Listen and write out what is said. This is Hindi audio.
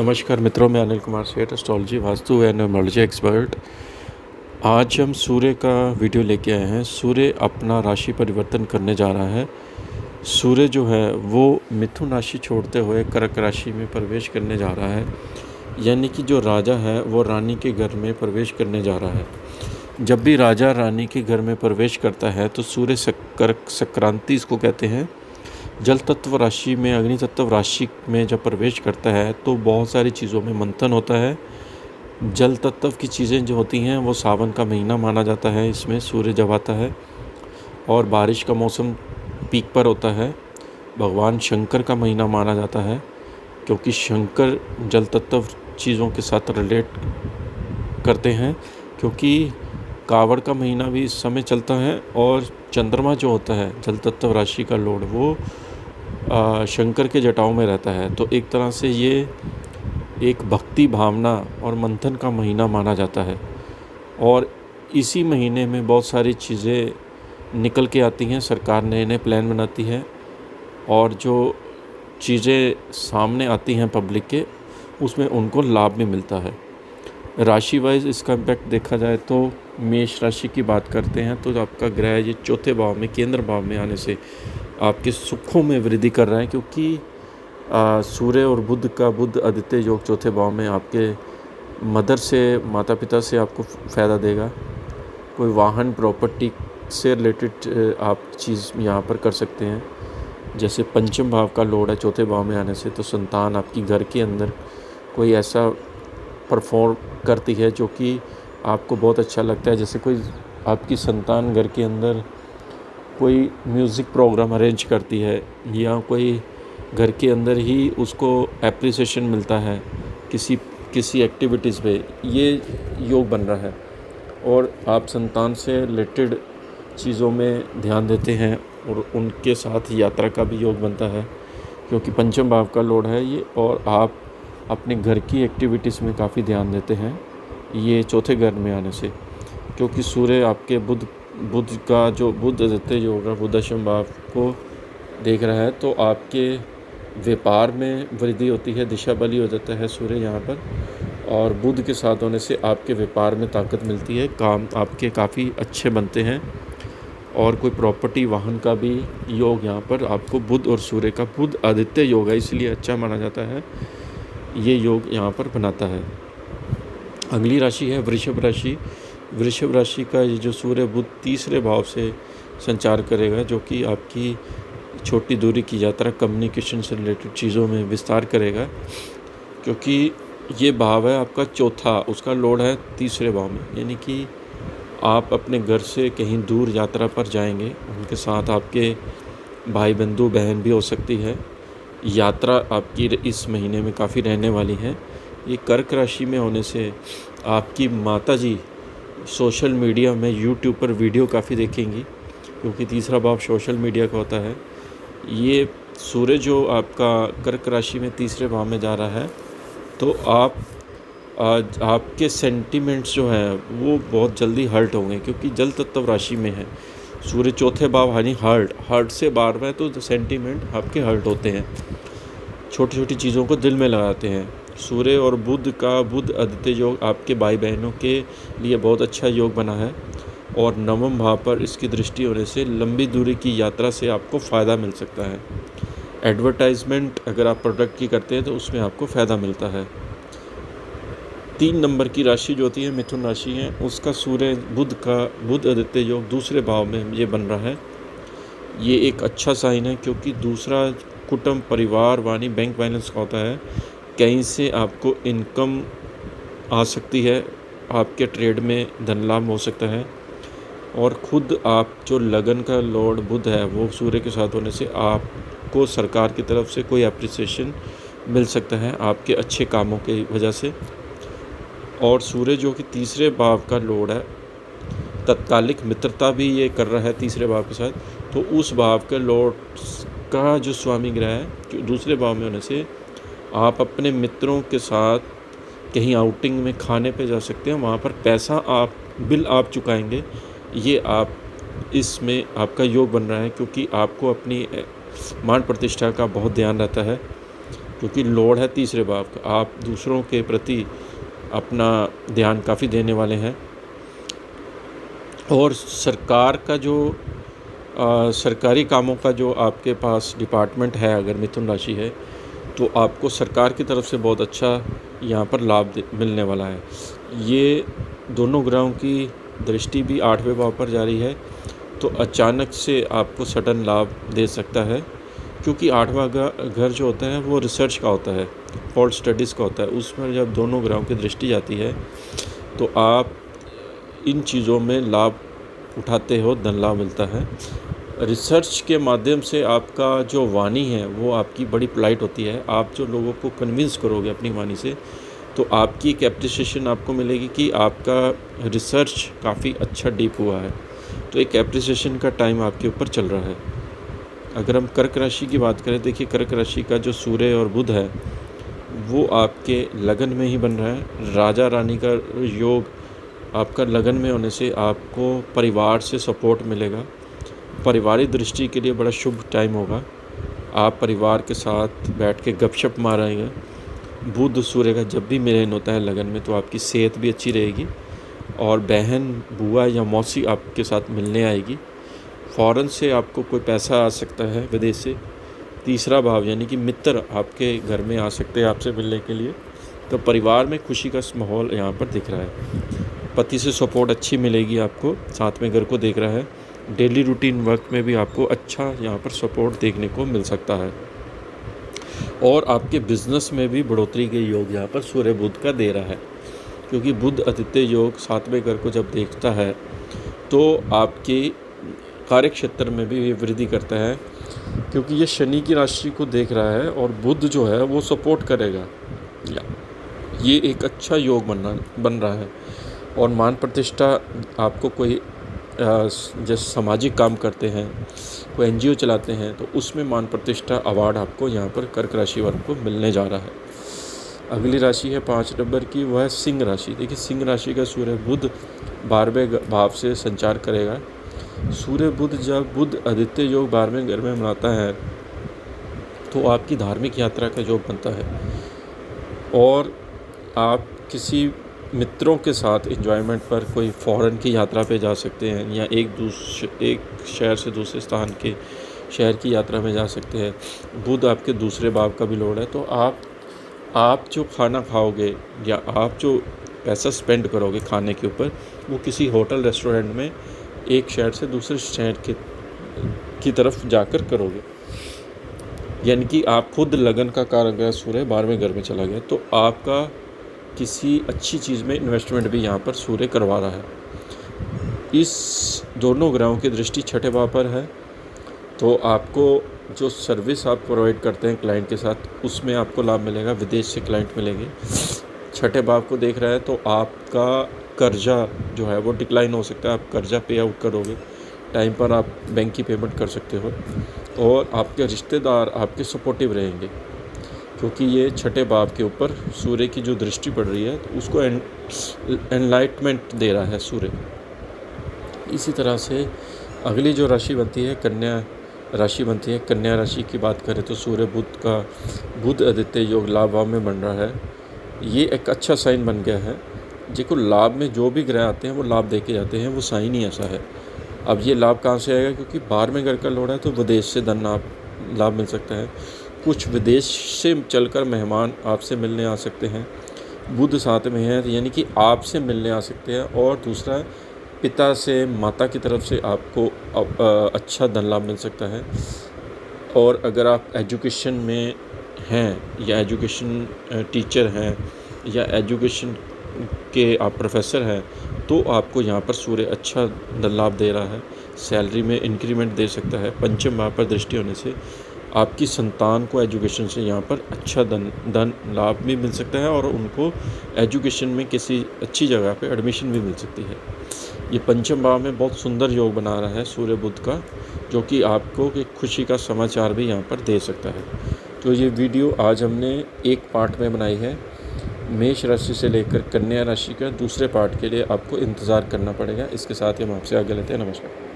नमस्कार मित्रों, मैं अनिल कुमार सेठ, astrology, vastu and numerology expert. आज हम सूर्य का वीडियो लेके आए हैं। सूर्य अपना राशि परिवर्तन करने जा रहा है। सूर्य जो है वो मिथुन राशि छोड़ते हुए कर्क राशि में प्रवेश करने जा रहा है, यानी कि जो राजा है वो रानी के घर में प्रवेश करने जा रहा है। जब भी राजा रानी के घर में प्रवेश करता है तो सूर्य कर्क संक्रांति इसको कहते हैं। जल तत्व राशि में अग्नि तत्व राशि में जब प्रवेश करता है तो बहुत सारी चीज़ों में मंथन होता है। जल तत्व की चीज़ें जो होती हैं वो सावन का महीना माना जाता है, इसमें सूर्य जब आता है, और बारिश का मौसम पीक पर होता है। भगवान शंकर का महीना माना जाता है क्योंकि शंकर जल तत्व चीज़ों के साथ रिलेट करते हैं, क्योंकि कावड़ का महीना भी इस समय चलता है और चंद्रमा जो होता है जल तत्व राशि का लॉर्ड वो शंकर के जटाओं में रहता है। तो एक तरह से ये एक भक्ति भावना और मंथन का महीना माना जाता है, और इसी महीने में बहुत सारी चीज़ें निकल के आती हैं। सरकार नए नए प्लान बनाती है और जो चीज़ें सामने आती हैं पब्लिक के, उसमें उनको लाभ भी मिलता है। राशि वाइज इसका इम्पैक्ट देखा जाए तो मेष राशि की बात करते हैं तो आपका ग्रह ये चौथे भाव में, केंद्र भाव में आने से आपके सुखों में वृद्धि कर रहा है, क्योंकि सूर्य और बुध आदित्य योग चौथे भाव में आपके मदर से, माता पिता से आपको फ़ायदा देगा। कोई वाहन प्रॉपर्टी से रिलेटेड आप चीज़ यहाँ पर कर सकते हैं। जैसे पंचम भाव का लॉर्ड है चौथे भाव में आने से, तो संतान आपकी घर के अंदर कोई ऐसा परफॉर्म करती है जो कि आपको बहुत अच्छा लगता है। जैसे कोई आपकी संतान घर के अंदर कोई म्यूज़िक प्रोग्राम अरेंज करती है, या कोई घर के अंदर ही उसको एप्रिसिएशन मिलता है किसी एक्टिविटीज़ पे, ये योग बन रहा है। और आप संतान से रिलेटेड चीज़ों में ध्यान देते हैं और उनके साथ यात्रा का भी योग बनता है, क्योंकि पंचम भाव का लॉर्ड है ये, और आप अपने घर की एक्टिविटीज़ में काफ़ी ध्यान देते हैं ये चौथे घर में आने से। क्योंकि सूर्य आपके बुध का जो बुध आदित्य योग है वो दशम भाव को देख रहा है, तो आपके व्यापार में वृद्धि होती है, दिशा बली हो जाता है सूर्य यहाँ पर, और बुध के साथ होने से आपके व्यापार में ताकत मिलती है, काम आपके काफ़ी अच्छे बनते हैं। और कोई प्रॉपर्टी वाहन का भी योग यहाँ पर आपको बुध और सूर्य का, बुध आदित्य योग है इसलिए अच्छा माना जाता है, ये योग यहाँ पर बनाता है। अगली राशि है वृषभ राशि। वृषभ राशि का ये जो सूर्य बुध तीसरे भाव से संचार करेगा, जो कि आपकी छोटी दूरी की यात्रा, कम्युनिकेशन से रिलेटेड चीज़ों में विस्तार करेगा, क्योंकि ये भाव है आपका चौथा, उसका लॉर्ड है तीसरे भाव में, यानी कि आप अपने घर से कहीं दूर यात्रा पर जाएंगे, उनके साथ आपके भाई बंधु बहन भी हो सकती है। यात्रा आपकी इस महीने में काफ़ी रहने वाली है। ये कर्क राशि में होने से आपकी माताजी सोशल मीडिया में, यूट्यूब पर वीडियो काफ़ी देखेंगी, क्योंकि तीसरा भाव सोशल मीडिया का होता है। ये सूर्य जो आपका कर्क राशि में तीसरे भाव में जा रहा है, तो आपके सेंटिमेंट्स जो हैं वो बहुत जल्दी हर्ट होंगे, क्योंकि जल तत्व राशि में है सूर्य चौथे भाव, यानी हर्ट से बार बार, तो सेंटिमेंट आपके हर्ट होते हैं, छोटी छोटी चीज़ों को दिल में लगाते हैं। सूर्य और बुध आदित्य योग आपके भाई बहनों के लिए बहुत अच्छा योग बना है, और नवम भाव पर इसकी दृष्टि होने से लंबी दूरी की यात्रा से आपको फ़ायदा मिल सकता है। एडवर्टाइजमेंट अगर आप प्रोडक्ट की करते हैं तो उसमें आपको फ़ायदा मिलता है। 3 नंबर की राशि जो होती है मिथुन राशि है, उसका सूर्य बुध आदित्य योग दूसरे भाव में ये बन रहा है। ये एक अच्छा साइन है, क्योंकि दूसरा कुटुंब, परिवार, वाणी, बैंक बैलेंस का होता है। कहीं से आपको इनकम आ सकती है, आपके ट्रेड में धन लाभ हो सकता है, और ख़ुद आप जो लगन का लॉर्ड बुध है वो सूर्य के साथ होने से आपको सरकार की तरफ से कोई एप्रिसिएशन मिल सकता है आपके अच्छे कामों की वजह से। और सूर्य जो कि तीसरे भाव का लॉर्ड है, तत्कालिक मित्रता भी ये कर रहा है तीसरे भाव के साथ, तो उस भाव के लॉर्ड का जो स्वामी ग्रह है जो दूसरे भाव में होने से आप अपने मित्रों के साथ कहीं आउटिंग में खाने पे जा सकते हैं, वहाँ पर पैसा बिल आप चुकाएंगे। ये आप इसमें आपका योग बन रहा है, क्योंकि आपको अपनी मान प्रतिष्ठा का बहुत ध्यान रहता है। क्योंकि लॉर्ड है तीसरे भाव का। आप दूसरों के प्रति अपना ध्यान काफ़ी देने वाले हैं। और सरकार का जो सरकारी कामों का जो आपके पास डिपार्टमेंट है, अगर मिथुन राशि है, तो आपको सरकार की तरफ से बहुत अच्छा यहाँ पर लाभ मिलने वाला है। ये दोनों ग्रहों की दृष्टि भी 8वें भाव पर जारी है, तो अचानक से आपको सडन लाभ दे सकता है, क्योंकि 8वां घर जो होता है वो रिसर्च का होता है, फॉल्ट स्टडीज़ का होता है। उसमें जब दोनों ग्रहों की दृष्टि जाती है तो आप इन चीज़ों में लाभ उठाते हो, धन लाभ मिलता है। रिसर्च के माध्यम से आपका जो वाणी है वो आपकी बड़ी पोलाइट होती है। आप जो लोगों को कन्विंस करोगे अपनी वाणी से, तो आपकी एक एप्रिसिएशन आपको मिलेगी कि आपका रिसर्च काफ़ी अच्छा डीप हुआ है। तो एक एप्रिसिएशन का टाइम आपके ऊपर चल रहा है। अगर हम कर्क राशि की बात करें, देखिए कर्क राशि का जो सूर्य और बुध है वो आपके लगन में ही बन रहा है। राजा रानी का योग आपका लगन में होने से आपको परिवार से सपोर्ट मिलेगा। पारिवारिक दृष्टि के लिए बड़ा शुभ टाइम होगा। आप परिवार के साथ बैठ के गपशप मारेंगे। बुध सूर्य का जब भी मिलन होता है लगन में, तो आपकी सेहत भी अच्छी रहेगी और बहन, बुआ या मौसी आपके साथ मिलने आएगी। फ़ॉरेन से आपको कोई पैसा आ सकता है विदेश से। तीसरा भाव यानी कि मित्र आपके घर में आ सकते हैं आपसे मिलने के लिए। तो परिवार में खुशी का माहौल यहाँ पर दिख रहा है। पति से सपोर्ट अच्छी मिलेगी आपको, साथ में घर को देख रहा है। डेली रूटीन वर्क में भी आपको अच्छा यहाँ पर सपोर्ट देखने को मिल सकता है। और आपके बिज़नेस में भी बढ़ोतरी के योग यहाँ पर सूर्य बुध का दे रहा है, क्योंकि बुध आदित्य योग 7वें घर को जब देखता है तो आपके कार्य क्षेत्र में भी ये वृद्धि करता है, क्योंकि ये शनि की राशि को देख रहा है और बुध जो है वो सपोर्ट करेगा। ये एक अच्छा योग बन रहा है। और मान प्रतिष्ठा आपको कोई जैसे सामाजिक काम करते हैं, कोई एनजीओ चलाते हैं, तो उसमें मान प्रतिष्ठा अवार्ड आपको यहाँ पर कर्क राशि वालों को मिलने जा रहा है। अगली राशि है 5 नंबर की, वह है सिंह राशि। देखिए सिंह राशि का सूर्य बुध 12वें भाव से संचार करेगा। सूर्य बुध जब बुध आदित्य योग 12वें घर में बनाता है तो आपकी धार्मिक यात्रा का योग बनता है और आप किसी मित्रों के साथ एंजॉयमेंट पर कोई फ़ॉरेन की यात्रा पे जा सकते हैं, या एक शहर से दूसरे स्थान के शहर की यात्रा में जा सकते हैं। बुध आपके दूसरे भाव का भी लॉर्ड है, तो आप जो खाना खाओगे या आप जो पैसा स्पेंड करोगे खाने के ऊपर, वो किसी होटल रेस्टोरेंट में एक शहर से दूसरे शहर की तरफ जाकर करोगे। यानी कि आप खुद लगन का कारक सूर्य 12वें घर में चला गया, तो आपका किसी अच्छी चीज़ में इन्वेस्टमेंट भी यहाँ पर सूर्य करवा रहा है। इस दोनों ग्रहों की दृष्टि 6ठे भाव पर है, तो आपको जो सर्विस आप प्रोवाइड करते हैं क्लाइंट के साथ, उसमें आपको लाभ मिलेगा। विदेश से क्लाइंट मिलेंगे। 6ठे भाव को देख रहा है, तो आपका कर्जा जो है वो डिक्लाइन हो सकता है। आप कर्जा पे आउट करोगे, टाइम पर आप बैंक की पेमेंट कर सकते हो और आपके रिश्तेदार आपके सपोर्टिव रहेंगे, क्योंकि ये 6ठे भाव के ऊपर सूर्य की जो दृष्टि पड़ रही है तो उसको एनलाइटमेंट दे रहा है सूर्य। इसी तरह से अगली जो राशि बनती है कन्या राशि बनती है। कन्या राशि की बात करें तो सूर्य बुध आदित्य योग लाभ भाव में बन रहा है। ये एक अच्छा साइन बन गया है। देखो लाभ में जो भी ग्रह आते हैं वो लाभ देके जाते हैं, वो साइन ही ऐसा है। अब ये लाभ कहाँ से आएगा, क्योंकि 12वें घर का लॉर्ड है, तो विदेश से धन लाभ मिल सकता है। कुछ विदेश से चलकर मेहमान आपसे मिलने आ सकते हैं। बुध साथ में है, यानी कि आपसे मिलने आ सकते हैं। और दूसरा, पिता से, माता की तरफ से आपको अच्छा धन लाभ मिल सकता है। और अगर आप एजुकेशन में हैं या एजुकेशन टीचर हैं या एजुकेशन के आप प्रोफेसर हैं, तो आपको यहाँ पर सूर्य अच्छा धन लाभ दे रहा है। सैलरी में इंक्रीमेंट दे सकता है। पंचम भाव पर दृष्टि होने से आपकी संतान को एजुकेशन से यहाँ पर अच्छा धन लाभ भी मिल सकता है और उनको एजुकेशन में किसी अच्छी जगह पे एडमिशन भी मिल सकती है। ये पंचम भाव में बहुत सुंदर योग बना रहा है सूर्य बुध का, जो कि आपको एक खुशी का समाचार भी यहाँ पर दे सकता है। तो ये वीडियो आज हमने एक पार्ट में बनाई है। मेष राशि से लेकर कन्या राशि का दूसरे पार्ट के लिए आपको इंतज़ार करना पड़ेगा। इसके साथ ही हम आपसे आगे लेते हैं। नमस्कार।